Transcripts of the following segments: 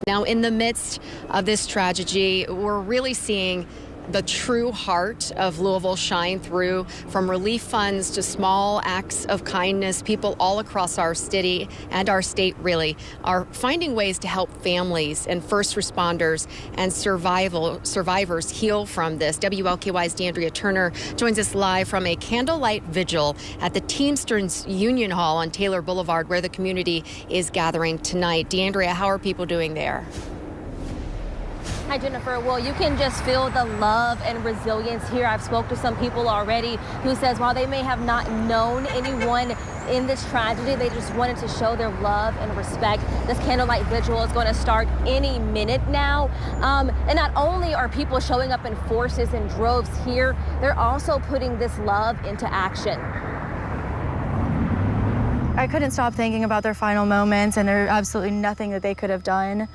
Now, in the midst of this tragedy, we're really seeing the true heart of Louisville shine through, from relief funds to small acts of kindness. People all across our city and our state really are finding ways to help families and first responders and survivors heal from this. WLKY's DeAndrea Turner joins us live from a candlelight vigil at the Teamsters Union Hall on Taylor Boulevard, where the community is gathering tonight. DeAndrea, how are people doing there? Hi, Jennifer. Well, you can just feel the love and resilience here. I've spoke to some people already who says while they may have not known anyone in this tragedy, they just wanted to show their love and respect. This candlelight vigil is going to start any minute now. And not only are people showing up in forces and droves here, they're also putting this love into action. I couldn't stop thinking about their final moments, and there's absolutely nothing that they could have done.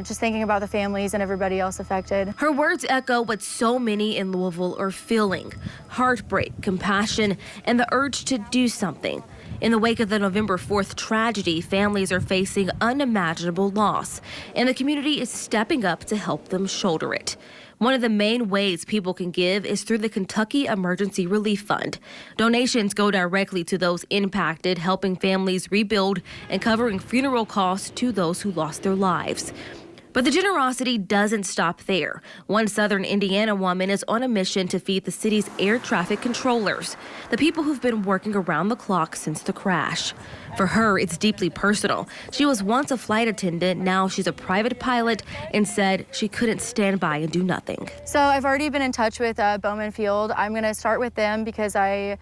Just thinking about the families and everybody else affected. Her words echo what so many in Louisville are feeling: heartbreak, compassion, and the urge to do something. In the wake of the November 4th tragedy, families are facing unimaginable loss, and the community is stepping up to help them shoulder it. One of the main ways people can give is through the Kentucky Emergency Relief Fund. Donations go directly to those impacted, helping families rebuild and covering funeral costs to those who lost their lives. But the generosity doesn't stop there. One southern Indiana woman is on a mission to feed the city's air traffic controllers, the people who've been working around the clock since the crash. For her, it's deeply personal. She was once a flight attendant, now she's a private pilot, and said she couldn't stand by and do nothing. So I've already been in touch with Bowman Field. I'm going to start with them because I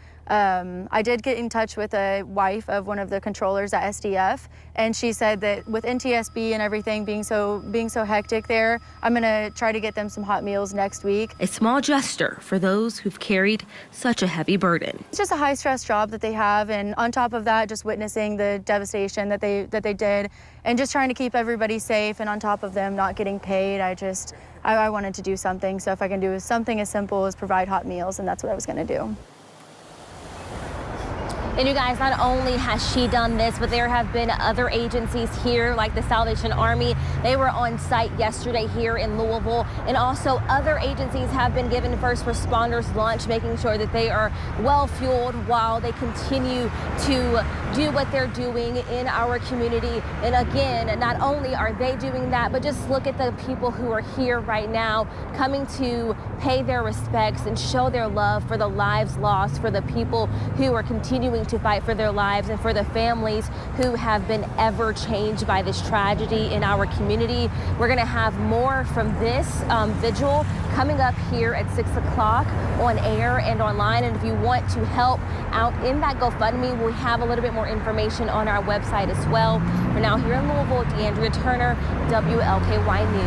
did get in touch with a wife of one of the controllers at SDF, and she said that with NTSB and everything being so hectic there, I'm going to try to get them some hot meals next week. A small gesture for those who've carried such a heavy burden. It's just a high-stress job that they have, and on top of that, just witnessing the devastation that they did, and just trying to keep everybody safe, and on top of them not getting paid, I wanted to do something. So if I can do something as simple as provide hot meals, and that's what I was going to do. And you guys, not only has she done this, but there have been other agencies here like the Salvation Army. They were on site yesterday here in Louisville, and also other agencies have been giving first responders lunch, making sure that they are well fueled while they continue to do what they're doing in our community. And again, not only are they doing that, but just look at the people who are here right now coming to pay their respects and show their love for the lives lost, for the people who are continuing to fight for their lives, and for the families who have been ever changed by this tragedy in our community. We're going to have more from this vigil coming up here at 6 o'clock on air and online. And if you want to help out in that GoFundMe, we have a little bit more information on our website as well. For now, here in Louisville, DeAndrea Turner, WLKY News.